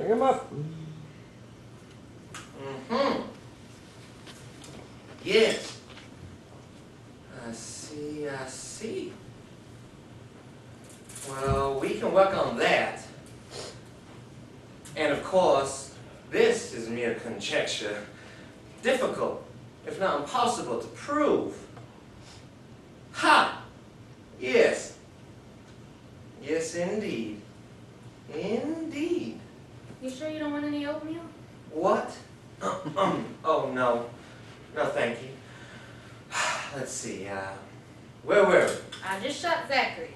Bring him up. Mm-hmm. Yes. I see, I see. Well, we can work on that. And of course, this is mere conjecture. Difficult, if not impossible, to prove. Ha! Yes. Yes, indeed. Indeed. You sure you don't want any oatmeal? What? Oh, no. No, thank you. Let's see, where were we? I just shot Zachary.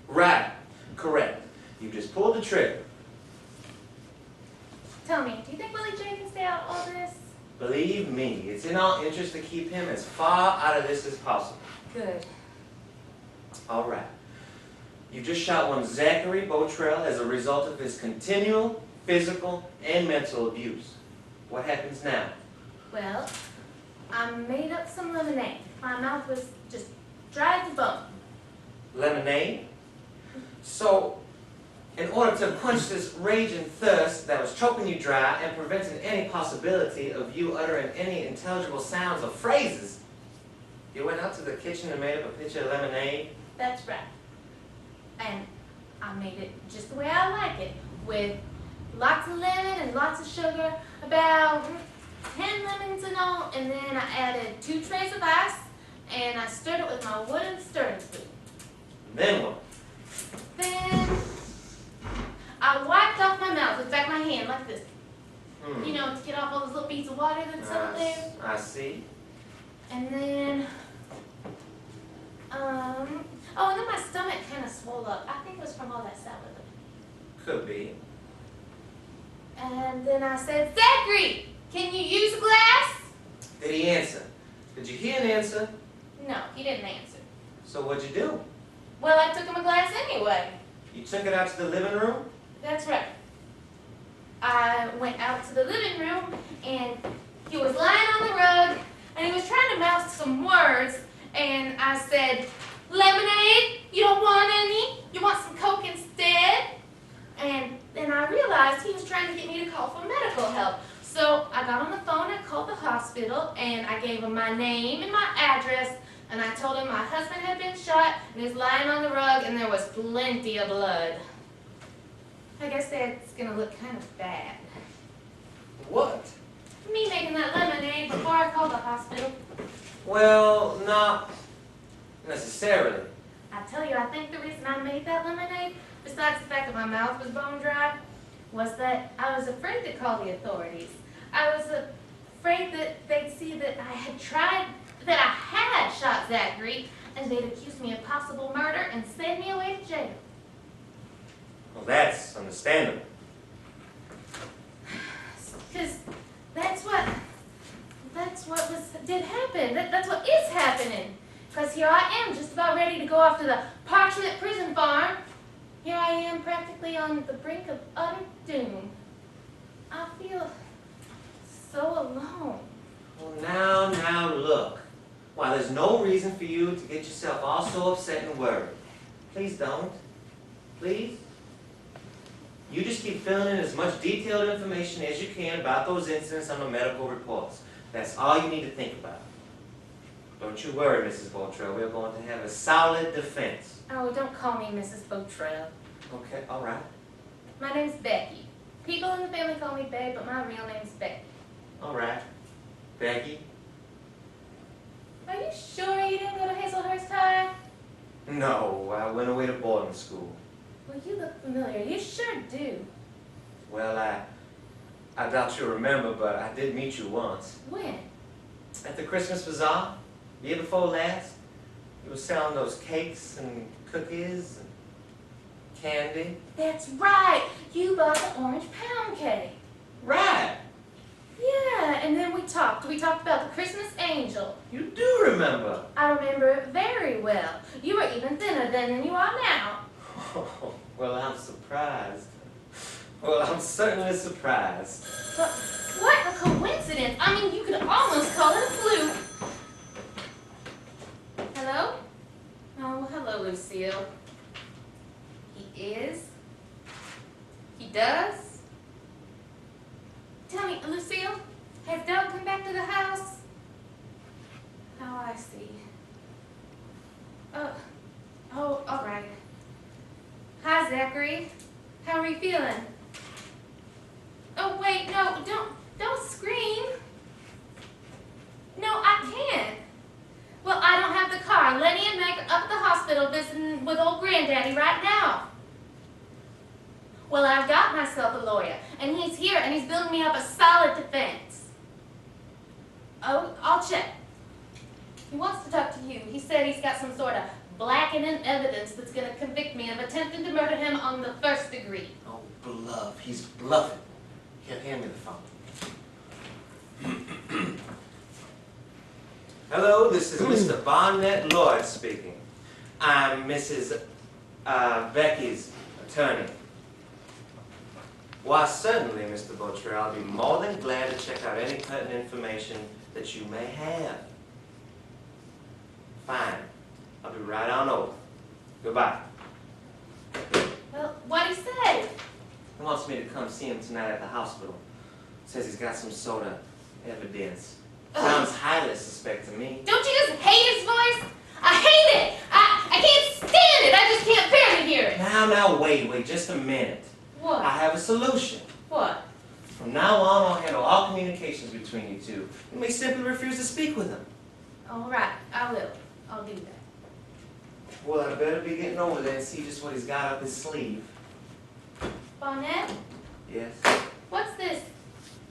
Right. Correct. You just pulled the trigger. Tell me, do you think Willie J can stay out all this? Believe me, it's in our interest to keep him as far out of this as possible. Good. All right. You just shot one Zachary Botrell as a result of his continual physical and mental abuse. What happens now? Well, I made up some lemonade. My mouth was just dry as a bone. Lemonade? So, in order to quench this rage and thirst that was choking you dry and preventing any possibility of you uttering any intelligible sounds or phrases, you went out to the kitchen and made up a pitcher of lemonade? That's right. And I made it just the way I like it, with lots of lemon and lots of sugar, about 10 lemons in all, and then I added 2 trays of ice, and I stirred it with my wooden stirring spoon. Then what? Then I wiped off my mouth with the back of my hand like this. You know, to get off all those little beads of water that's up there. I see. And then, oh, and then my stomach kind of swelled up. I think it was from all that salad. Could be. And then I said, Zachary, can you use a glass? Did he answer? Did you hear an answer? No, he didn't answer. So what'd you do? Well, I took him a glass anyway. You took it out to the living room? That's right. I went out to the living room, and he was lying on the rug, and he was trying to mouth some words, and I said, lemonade? You don't want any? You want some Coke instead? And then I realized he was trying to get me to call for medical help. So I got on the phone and called the hospital, and I gave him my name and my address, and I told him my husband had been shot, and he was lying on the rug, and there was plenty of blood. I guess that's gonna look kind of bad. What? Me making that lemonade before I called the hospital. Well, not necessarily. I tell you, I think the reason I made that lemonade, besides the fact that my mouth was bone dry, was that I was afraid to call the authorities. I was afraid that they'd see that I had shot Zachary, and they'd accuse me of possible murder and send me away to jail. Well, that's understandable. Because that's what did happen. That's what is happening. Because here I am, just about ready to go off to the Parchment Prison Farm. Here I am, practically on the brink of utter doom. I feel so alone. Well, now, look. Why, there's no reason for you to get yourself all so upset and worried. Please don't. Please. You just keep filling in as much detailed information as you can about those incidents on the medical reports. That's all you need to think about. Don't you worry, Mrs. Botrell. We're going to have a solid defense. Oh, don't call me Mrs. Botrell. Okay, all right. My name's Becky. People in the family call me Babe, but my real name's Becky. All right. Becky? Are you sure you didn't go to Hazelhurst High? No, I went away to boarding school. Well, you look familiar. You sure do. Well, I doubt you remember, but I did meet you once. When? At the Christmas Bazaar, year before last. You were selling those cakes and cookies and candy. That's right. You bought the orange pound cake. Right. Yeah, and then we talked. We talked about the Christmas angel. You do remember. I remember it very well. You were even thinner then than you are now. Oh, well, I'm surprised. Well, I'm certainly surprised. But what a coincidence. I mean, you could almost call it a fluke. Hello? Oh, hello, Lucille. He is? He does? Tell me, Lucille, has Doug come back to the house? Oh, I see. Oh, all right. Hi, Zachary. How are you feeling? Oh, wait, no, don't scream. No, I can't. Well, I don't have the car. Lenny and Meg are up at the hospital visiting with old granddaddy right now. Well, I've got myself a lawyer, and he's here, and he's building me up a solid defense. Oh, I'll check. He wants to talk to you. He said he's got some sort of blackening evidence that's going to convict me of attempting to murder him on the 1st degree. Oh, bluff. He's bluffing. Here, hand me the phone. Hello, this is Mr. Barnett Lloyd speaking. I'm Mrs. Becky's attorney. Why, certainly, Mr. Boucher, I'll be more than glad to check out any pertinent information that you may have. Fine. I'll be right on over. Goodbye. Well, what'd he say? He wants me to come see him tonight at the hospital. Says he's got some sort of evidence. Sounds highly suspect to me. Don't you just hate his voice? I hate it! I can't stand it! I just can't bear to hear it! Now, wait just a minute. What? I have a solution. What? From now on, I'll handle all communications between you two. You may simply refuse to speak with him. All right, I will. I'll do that. Well, I better be getting over there and see just what he's got up his sleeve. Barnett, Yes? what's this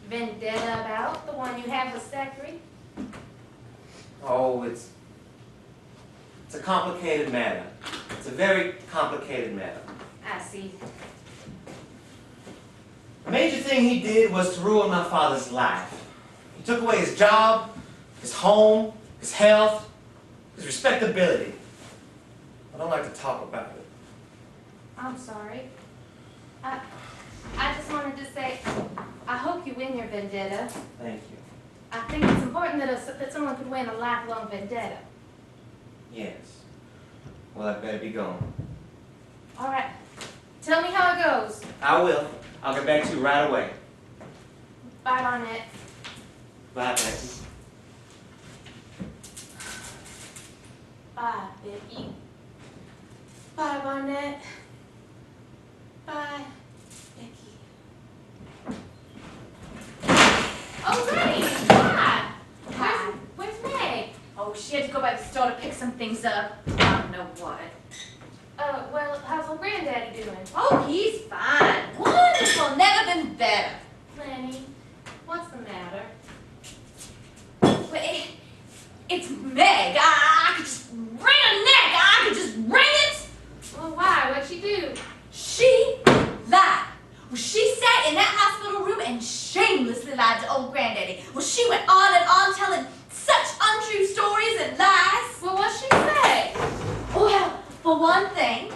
vendetta about? The one you have with Zachary? Oh, it's a complicated matter. It's a very complicated matter. I see. The major thing he did was to ruin my father's life. He took away his job, his home, his health, his respectability. I don't like to talk about it. I'm sorry. I just wanted to say, I hope you win your vendetta. Thank you. I think it's important that someone could win a lifelong vendetta. Yes. Well, I better be going. All right. Tell me how it goes. I will. I'll get back to you right away. Bye, Barnett. Bye, Becky. Bye, Becky. Bye, Barnett. Bye, Becky. Oh, Lenny! Hi! Where's Meg? Oh, she had to go by the store to pick some things up. I don't know what. Well, how's old granddaddy doing? Oh, he's fine. Wonderful. Never been better. Lenny, what's the matter? Well, it's Meg. I could just wring her neck. I could just wring it. Well, why? What'd she do? She lied. Well, she sat in that hospital room and shamelessly lied to old granddaddy. Well, she went on and on telling such untrue stories and lies. Well, what'd she say? Well, for one thing,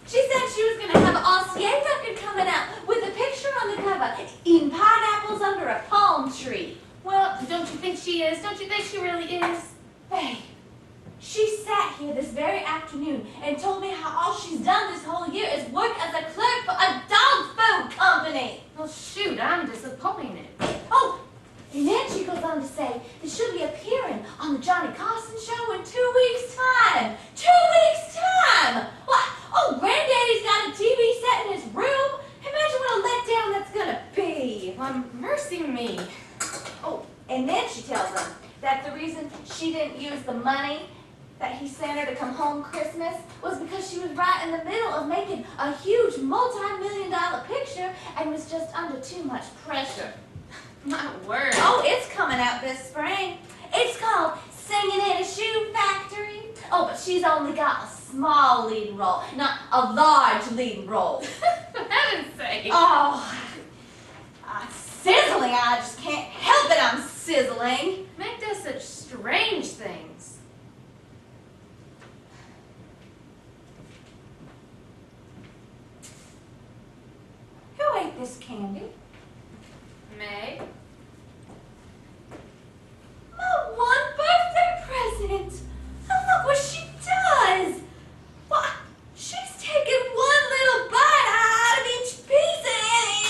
she said she was going to have an RCA record coming out with a picture on the cover eating pineapples under a palm tree. Well, don't you think she is? Don't you think she really is? Babe, she sat here this very afternoon and told me how all she's done this whole year is work as a clerk for a dog food company. Well, shoot, I'm disappointed. Oh, and then she goes on to say that she'll be appearing on the Johnny Carson show in 2 weeks' time. 2 weeks' time! What? Oh, Granddaddy's got a TV set in his room. Imagine what a letdown that's gonna be. Well, mercy me. Oh, and then she tells them that the reason she didn't use the money that he sent her to come home Christmas was because she was right in the middle of making a huge multi-million-dollar picture and was just under too much pressure. My word. Oh, it's coming out this spring. It's called Singing in a Shoe Factory. Oh, but she's only got a small leading role, not a large leading role. For heaven's sake. Oh, sizzling. I just can't help it. I'm sizzling. Meg does such strange things. Who ate this candy? Meg? My one birthday present. Oh, look what she does. Why, she's taken one little bite out of each piece, and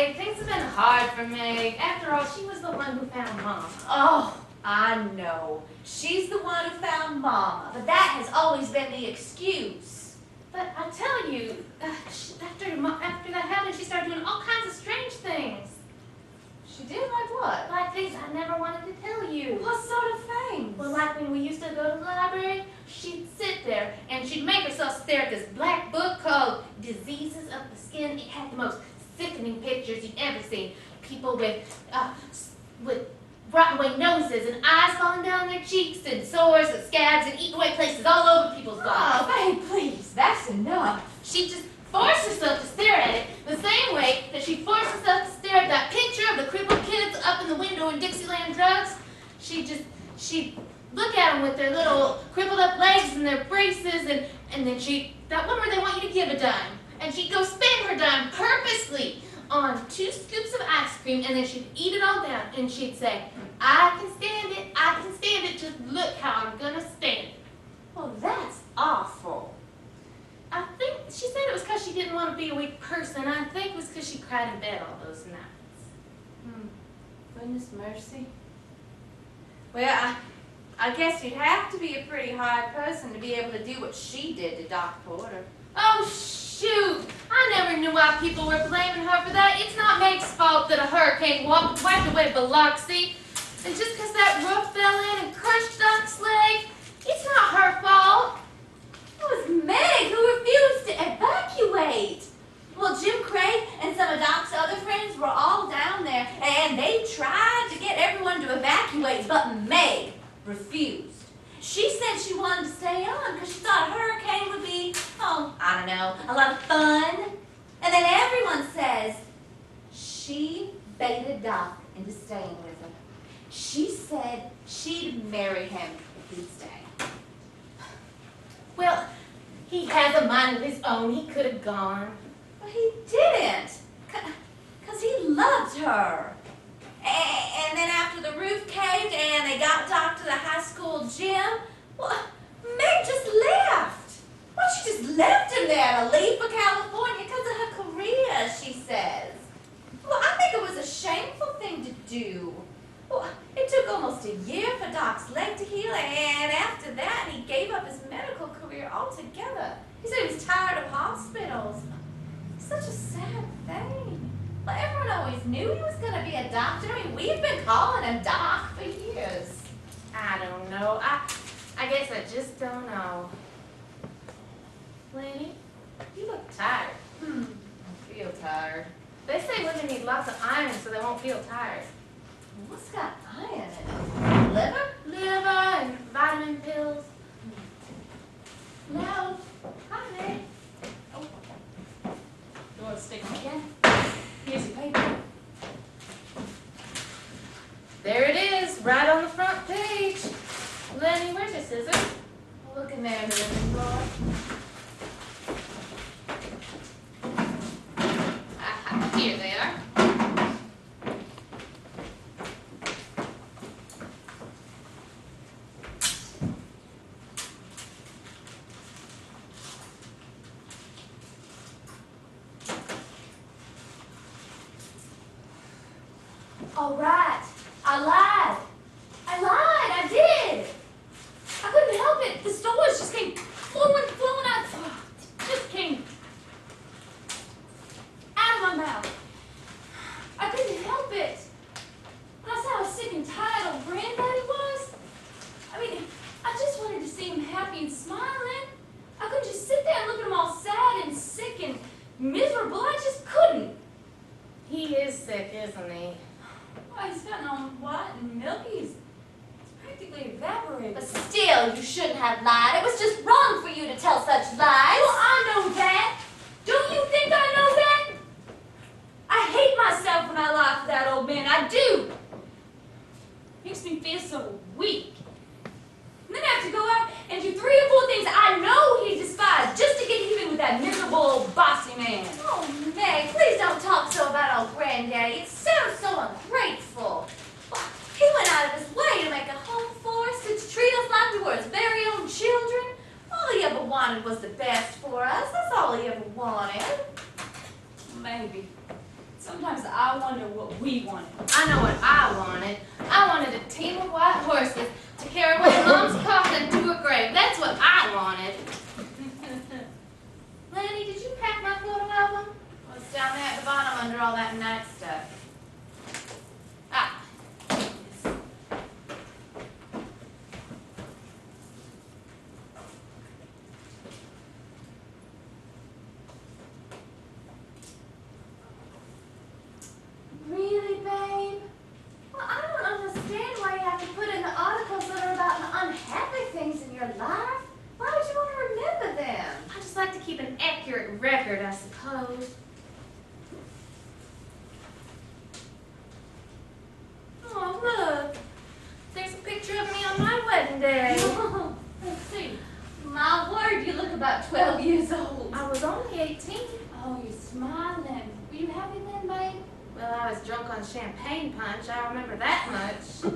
Meg. Things have been hard for Meg. After all, she was the one who found Mom. Oh, I know. She's the one who found Mama, but that has always been the excuse. But I tell you, after that happened, she started doing all kinds of strange things. She did like what? Like things I never wanted to tell you. What sort of things? Well, like when we used to go to the library, she'd sit there and she'd make herself stare at this black book called Diseases of the Skin. It had the most sickening pictures you'd ever seen. People with rotten away noses and eyes falling down their cheeks and sores and scabs and eaten away places all over people's bodies. Oh, babe, please, that's enough. She just forced herself to stare at it the same way that she forced herself to stare at that picture of the crippled kids up in the window in Dixieland Drugs. She'd look at them with their little crippled up legs and their braces, and then that one where they want you to give a dime. And she'd go spend her dime purposely on 2 scoops of ice cream, and then she'd eat it all down, and she'd say, I can stand it, just look how I'm gonna stand it. Well, that's awful. I think she said it was because she didn't want to be a weak person. I think it was because she cried in bed all those nights. Goodness mercy. Well, I guess you'd have to be a pretty hard person to be able to do what she did to Doc Porter. Oh, shoot! I never knew why people were blaming her for that. It's not Meg's fault that a hurricane wiped away Biloxi. And just because that roof fell in and crushed Doc's leg, it's not her fault. It was Meg who refused to evacuate. Well, Jim Craig and some of Doc's other friends were all down there, and they tried to get everyone to evacuate, but Meg refused. She said she wanted to stay on because she thought a hurricane would be, I don't know, a lot of fun. And then everyone says she baited Doc into staying with her. She said she'd marry him if he'd stay. Well, he has a mind of his own. He could have gone. But he didn't, because he loved her. And then after the roof caved and they got Doc to the high school gym, well, Meg just left. Well, she just left him there to leave for California because of her career, she says. Well, I think it was a shameful thing to do. Well, it took almost a year for Doc's leg to heal, and after that, he gave up his medical career altogether. He said he was tired of hospitals. Such a sad thing. Well, everyone always knew he was going to be a doctor. I mean, we've been calling him Doc for years. I don't know. I guess I just don't know. Lenny, you look tired. I feel tired. They say women need lots of iron so they won't feel tired. What's got iron in it? Liver? Liver and vitamin pills. No. Hi there. You want to stick them again? Here's your paper. There it is, right on the front page. Lenny, where's your scissors? Look in there, Mrs. Lord. Aha, here they are. All right. I did. I couldn't help it. The stores just came flowing out. Just came out of my mouth. I couldn't help it. When I saw how sick and tired old Granddaddy was, I mean, I just wanted to see him happy and smiling. I couldn't just sit there and look at him all sad and sick and miserable. I just couldn't. He is sick, isn't he? Why, he's gotten all white and milky. He's practically evaporated. But still, you shouldn't have lied. It was just wrong for you to tell such lies. Well, I know that. Don't you think I know that? I hate myself when I lie for that old man. I do. Makes me feel so weak. And then I have to go out and do 3 or 4 things I know he despised just to get even with that miserable old bossy man. Oh, Meg, please don't talk so about old Granddaddy. It sounds so ungrateful. Why, he went out of his way to make a home for us, to treat us like we were his very own children. All he ever wanted was the best for us. That's all he ever wanted. Maybe. Sometimes I wonder what we wanted. I know what I wanted. I wanted a team of white horses to carry my mom's coffin to her grave. That's what I wanted. Lenny, did you pack my photo album? Well, it's down there at the bottom under all that nice stuff. Ah. Really, babe? Well, I don't understand why you have to put in the articles that are about the unhappy things in your life. Why would you want to remember them? I just like to keep an accurate record, I suppose. Oh, look. There's a picture of me on my wedding day. Let's see. My word, you look about 12 years old. I was only 18. Oh, you're smiling. Were you happy then, babe? Well, I was drunk on champagne punch. I remember that much.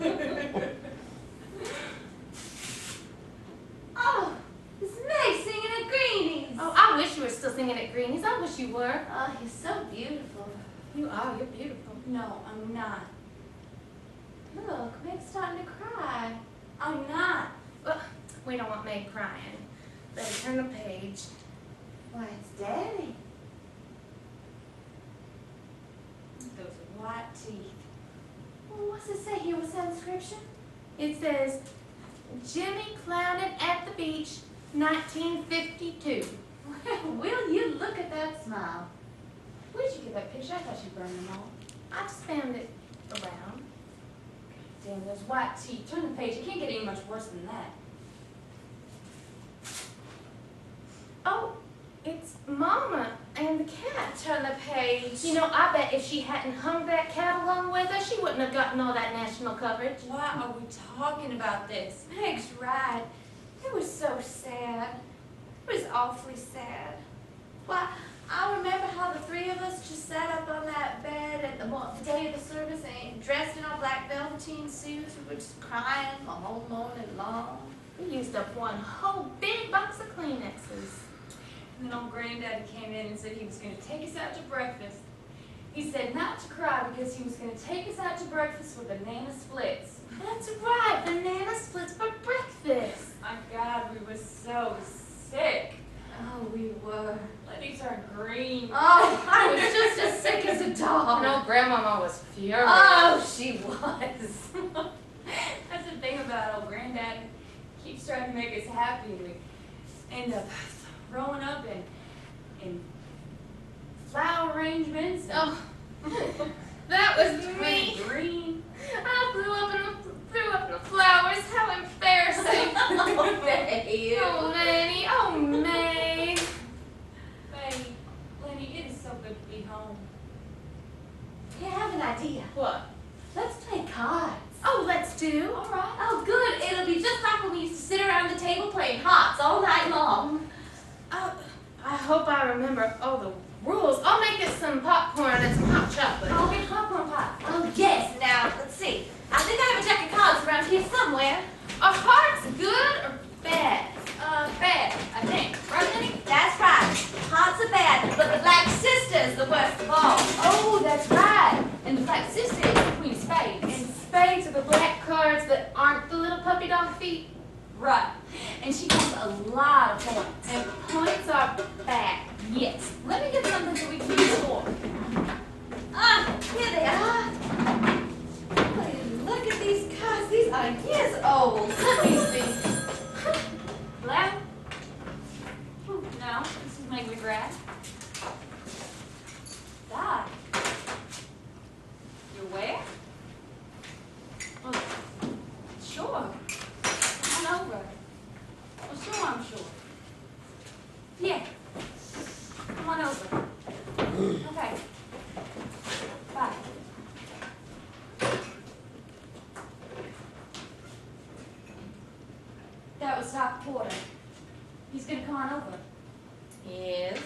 Oh, it's Meg singing at Greenie's. Oh, I wish you were still singing at Greenie's. I wish you were. Oh, you're so beautiful. You are. You're beautiful. No, I'm not. Look, Meg's starting to cry. I'm not. Well, we don't want Meg crying. Better turn the page. Why, it's Daddy. Those white teeth. Well, what's it say here? What's that inscription? It says, Jimmy clouded at the beach, 1952. Well, will you look at that smile? Where'd you get that picture? I thought you burned them all. I just found it around. Damn, those white teeth. Turn the page. It can't get any much worse than that. Oh, it's Mama and the cat. Turn the page. You know, I bet if she hadn't hung that cat along with her, she wouldn't have gotten all that national coverage. Why are we talking about this? Meg's right. It was so sad. It was awfully sad. Why, I remember how the three of us just sat up on that bed at the day of the service and dressed in our black velveteen suits. We were just crying the whole morning long. We used up one whole big box of Kleenexes. And then old Granddaddy came in and said he was going to take us out to breakfast. He said not to cry because he was going to take us out to breakfast with banana splits. That's right, banana splits for breakfast. My God, we were so sick. Oh, we were. Letty turned green. Oh, I was just as sick as a dog. No, Grandmama was furious. Oh, she was. That's the thing about old Granddaddy. He keeps trying to make us happy and we end up throwing up in flower arrangements. Oh, that was Turned me. green. I threw up in the flowers. How embarrassing. Oh, babe. Oh, Lenny. Oh, Meg. Babe, Lenny, it is so good to be home. Yeah, I have an idea. What? Let's play cards. Oh, let's do. All right. Oh, good. It'll be just like when we used to sit around the table playing hearts all night long. I hope I remember all the rules. I'll make us some popcorn and some hot chocolate. I'll get popcorn pop. Oh, yes. Now, let's see. I think I have a deck of cards around here somewhere. Are hearts good or bad? Bad, I think. Right, Lenny? That's right. Hearts are bad, but the Black Sister is the worst of all. Oh, that's right. And the Black Sister is the Queen of Spades. And spades are the black cards that aren't the little puppy dog feet. Right. And she has a lot of points. And points are bad. Yes. Let me get something so we can score. Ah, here they are. Look at these cards. These are years old. Let me see. Hello? No, this is Meg McGrath. Dad. You're where? Well, sure. Come on over. Well, sure, I'm sure. Yeah. Come on over. Okay. Bye. That was Doc Porter. He's gonna come on over. Yes.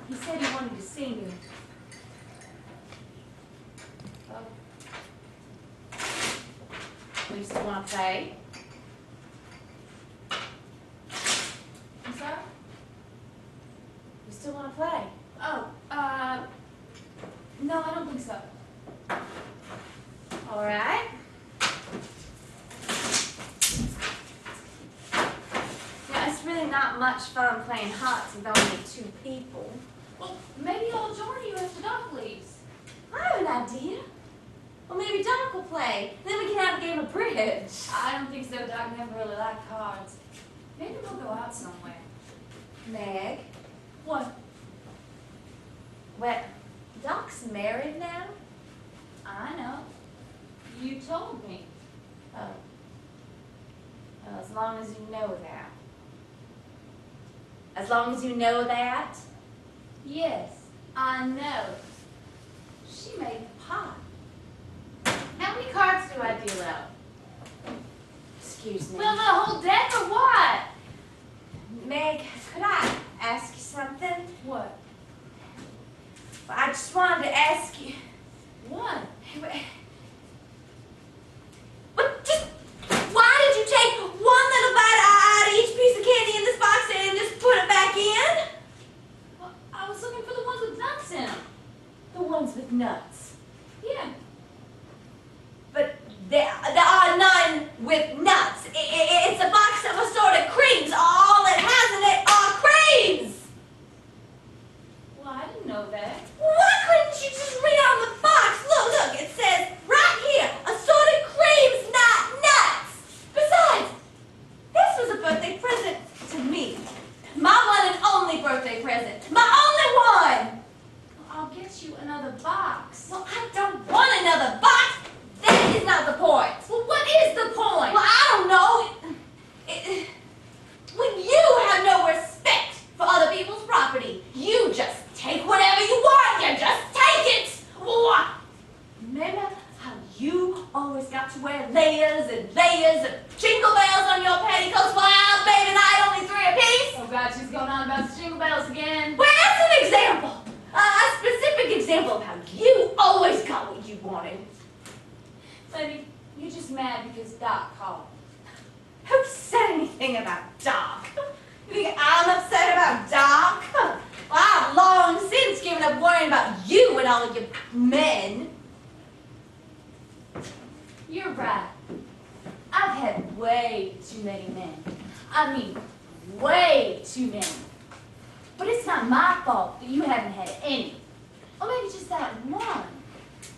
He said he wanted to see you. We still want to play? I'm sorry? We still want to play? Oh, No, I don't think so. All right. Yeah, it's really not much fun playing hearts with only 2 people. Well, maybe I'll join you if the dog leaves. I have an idea. Well, maybe Doc will play. Then we can have a game of bridge. I don't think so. Doc never really liked cards. Maybe we'll go out somewhere. Meg, What? well, Doc's married now? I know. You told me. Oh. Well, as long as you know that. As long as you know that. Yes, I know. She made the pot. How many cards do I deal out? Excuse me. Well, the whole deck or what? Meg, could I ask you something? What? I just wanted to ask you. What? What? Just why did you take one little bite out of each piece of candy in this box and just put it back in? Well, I was looking for the ones with nuts in them. The ones with nuts. Yeah. But there are none with nuts. It's a box of assorted creams. All it has in it are creams. Well, I didn't know that. Why couldn't you just read on the box? Look, it says right here, assorted creams, not nuts. Besides, this was a birthday present to me. My one and only birthday present. My only one. Well, I'll get you another box. Well, I don't want another box. That is not the point. Well, what is the point? Well, I don't know. When you have no respect for other people's property, you just take whatever you want. You just take it. What? Remember how you always got to wear layers and layers of jingle bells on your petticoats while I, baby, and I only 3 apiece? Oh God, she's going on about jingle bells again. Well, that's an example. A specific example of how you always got what you wanted. Lenny, you're just mad because Doc called. Who said anything about Doc? You think I'm upset about Doc? Well, I've long since given up worrying about you and all of your men. You're right. I've had way too many men. I mean, way too many. But it's not my fault that you haven't had any. Or maybe just that one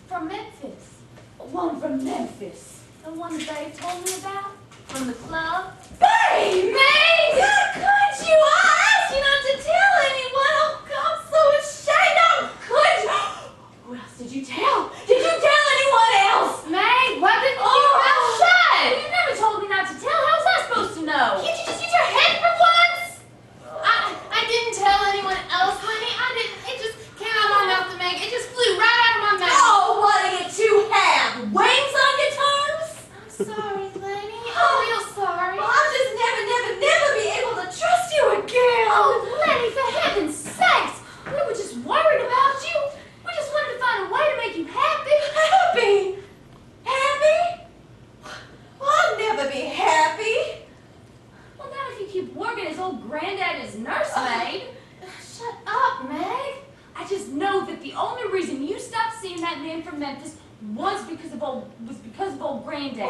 from Memphis. One from Memphis. The one that Dave told me about from the club. Babe! Meg! How could you? I asked you not to tell anyone. Oh, God, I'm so ashamed. How could you? Who else did you tell? Did you tell anyone else? Meg, why didn't you keep your mouth shut? You never told me not to tell. How was I supposed to know? Can't you just use your head for once? I didn't tell anyone else, Lenny. I didn't. It just came out of my mouth to Meg. It just flew right out of my mouth. Oh, what do you two have? Wings on your tongues? I'm sorry, Lenny. I'm real sorry. Well, I'll just never be able to trust you again. Oh, Lenny, for heaven's sakes! We were just worried about you. We just wanted to find a way to make you happy. Happy? Happy? Well, I'll never be happy. Well, not if you keep working as old granddad as nursemaid. Shut up, Meg. I just know that the only reason you stopped seeing that man from Memphis was because of old granddad.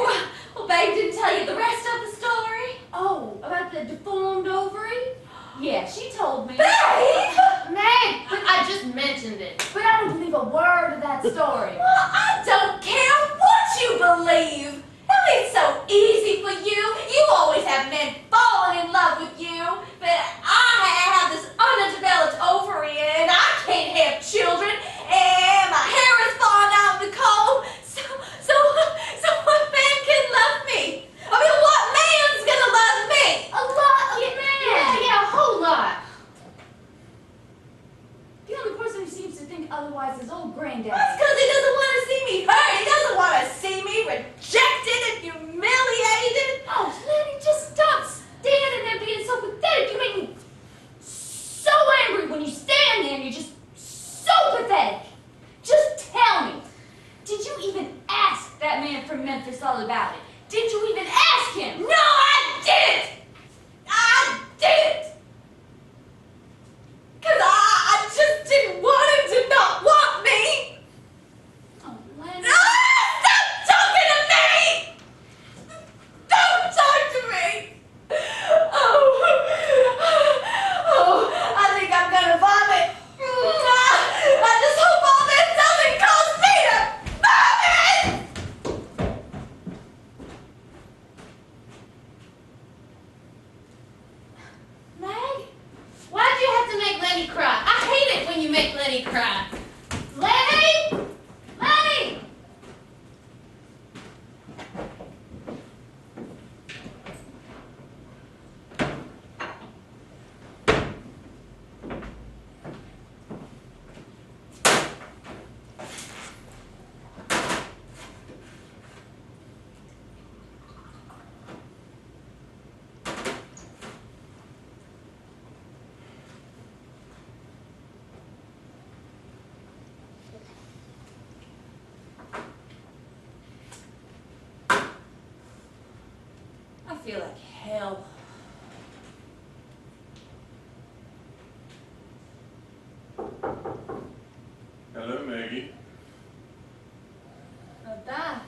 Well, babe didn't tell you the rest of the story. Oh, about the deformed ovary? Yeah, she told me. Babe! Meg, but I just mentioned it. But I don't believe a word of that story. Well, I don't care what you believe. I mean, it's so easy for you. You always have men falling in love with you. But I have this underdeveloped ovary and I can't have children. And my hair is falling out in the cold. So what man can love me? I mean, what man's gonna love me? A lot of men. Yeah, a whole lot. The only person who seems to think otherwise is old granddad. That's because he doesn't want to see me hurt. He doesn't want to see me rejected and humiliated. Oh, Lenny, just stop standing there being so pathetic. You make me so angry when you stand there and you're just so pathetic. Just tell me, did you even ask that man from Memphis all about it? Did you even ask him? No, I didn't. I didn't. Because I just didn't want him to not want me. try. Lenny! Lenny! I feel like hell. Hello, Maggie. Oh, Doc.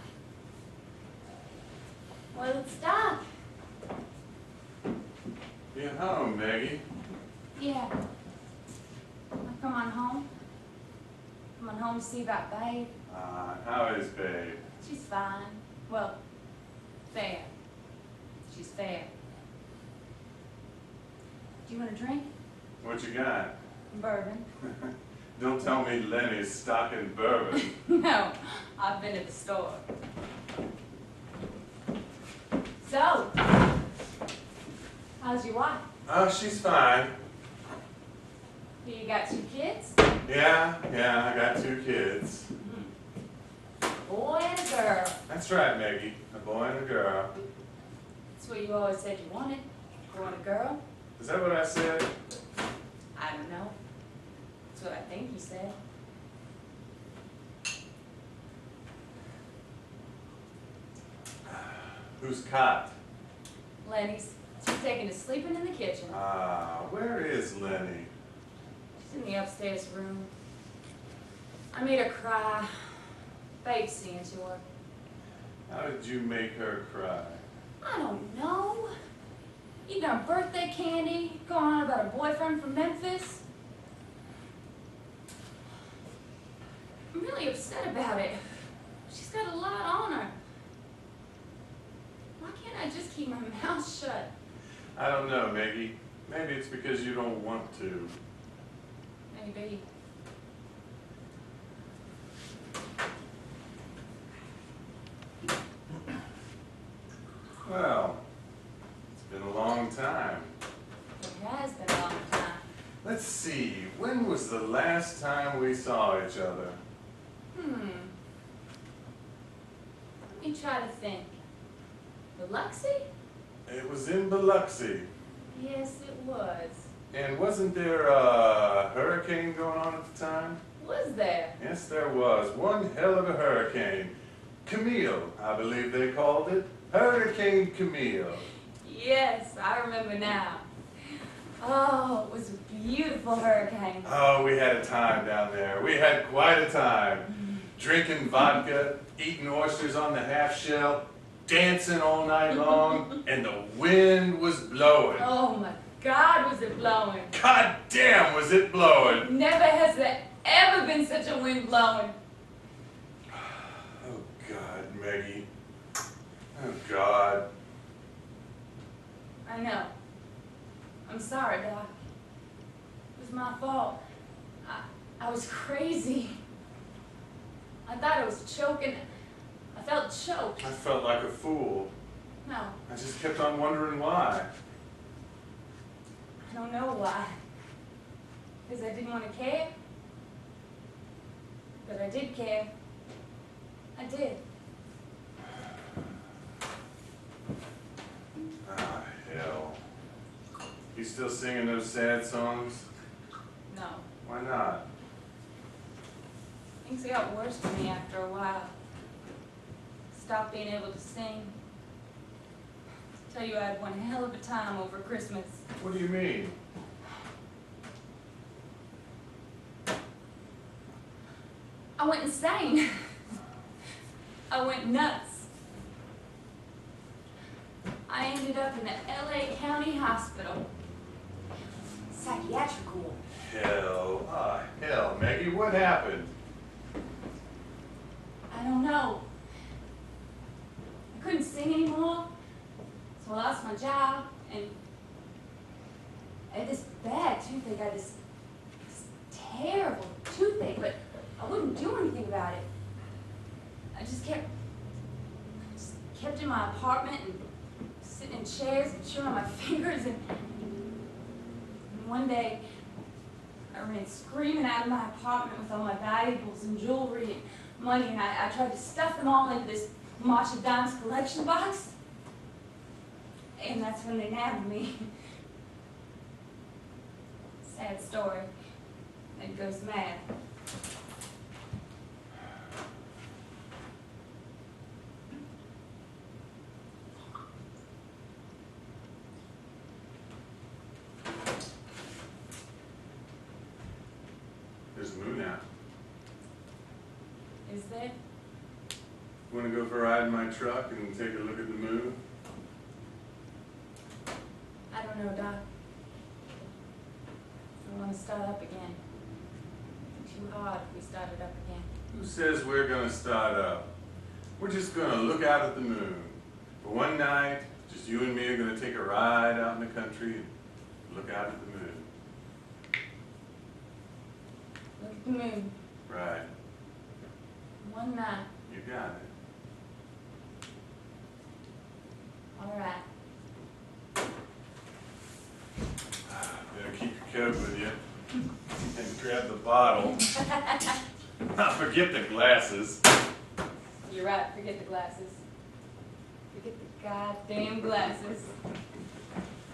Well, it's Doc. You home, Maggie? Yeah. I come on home. Come on home to see about Babe. How is Babe? She's fine. Well, fair. She's fair. Do you want a drink? What you got? Bourbon. Don't tell me Lenny's stocking bourbon. No, I've been to the store. So, how's your wife? Oh, she's fine. You got 2 kids? Yeah, I got 2 kids. Boy and a girl. That's right, Maggie. A boy and a girl. That's what you always said you wanted. You want a girl? Is that what I said? I don't know. That's what I think you said. Who's cot? Lenny's. She's taken to sleeping in the kitchen. Where is Lenny? She's in the upstairs room. I made her cry. Babe's seeing to her. How did you make her cry? I don't know. Eating her birthday candy, going on about her boyfriend from Memphis. I'm really upset about it. She's got a lot on her. Why can't I just keep my mouth shut? I don't know, Maggie. Maybe it's because you don't want to. Maybe. Well, it's been a long time. It has been a long time. Let's see, when was the last time we saw each other? Let me try to think. Biloxi? It was in Biloxi. Yes, it was. And wasn't there a hurricane going on at the time? Was there? Yes, there was. One hell of a hurricane. Camille, I believe they called it. Hurricane Camille. Yes, I remember now. Oh, it was a beautiful hurricane. Oh, we had a time down there. We had quite a time. Drinking vodka, eating oysters on the half shell, dancing all night long, and the wind was blowing. Oh my God, was it blowing? God damn, was it blowing. Never has there ever been such a wind blowing. Oh God, Maggie. Oh God. I know. I'm sorry, Doc. It was my fault. I was crazy. I thought I was choking. I felt choked. I felt like a fool. No, I just kept on wondering why. I don't know why. Because I didn't want to care. But I did care. I did. Ah, hell. You still singing those sad songs? No. Why not? Things got worse for me after a while. Stopped being able to sing. Tell you, I had one hell of a time over Christmas. What do you mean? I went insane. I went nuts. I ended up in the LA County Hospital. Psychiatric ward. Hell. Ah, hell. Maggie, what happened? I don't know. I couldn't sing anymore, so I lost my job, and I had this bad toothache. I had this terrible toothache, but I wouldn't do anything about it. I just kept in my apartment and sitting in chairs and chewing on my fingers, and one day I ran screaming out of my apartment with all my valuables and jewelry and money, and I tried to stuff them all into this Matcha Dimes collection box. And that's when they nabbed me. Sad story. It goes mad. There's the moon out. Is there? Want to go for a ride in my truck and take a look at the moon? I don't know, Doc. I want to start up again. Too hard if we started up again. Who says we're gonna start up? We're just gonna look out at the moon. For one night, just you and me are gonna take a ride out in the country and look out at the moon. Look at the moon. Right, One night. you got it. All right. Better keep your coat with you and grab the bottle. Not forget the glasses. You're right. Forget the glasses. Forget the goddamn glasses.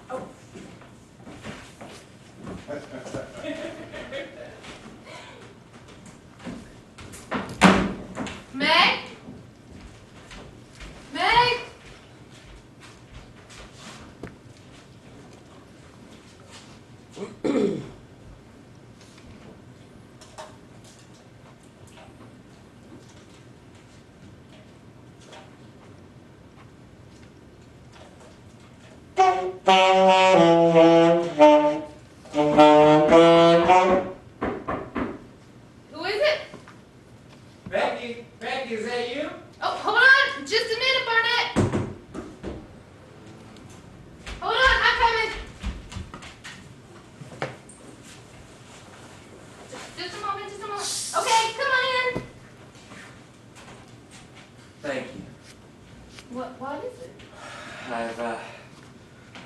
Oh. Meg? Meg? Who is it? Becky, is that you? Oh, hold on. Just a minute, Barnett. Hold on, I'm coming. Just a moment, just a moment. Okay, come on in. Thank you. What is it? I've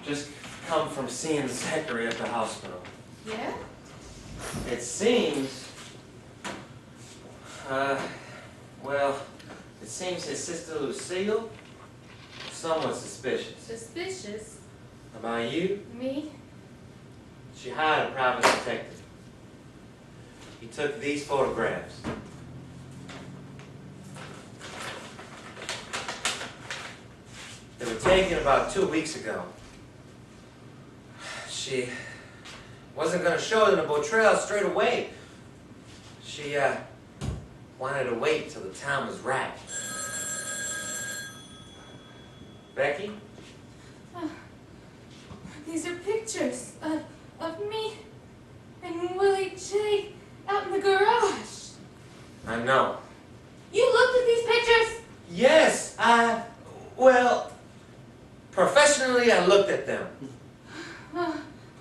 just come from seeing Zachary at the hospital. Yeah? It seems, well, it seems his sister Lucille is somewhat suspicious. Suspicious? About you? Me? She hired a private detective. He took these photographs. They were taken about 2 weeks ago. She wasn't going to show them to Botrell straight away. She, wanted to wait till the time was right. Becky? These are pictures of me and Willie J out in the garage. I know. You looked at these pictures? Yes, well, professionally I looked at them.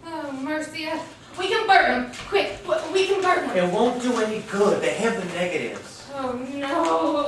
Oh, mercy. We can burn them. Quick, we can burn them. It won't do any good. They have the negatives. Oh, no.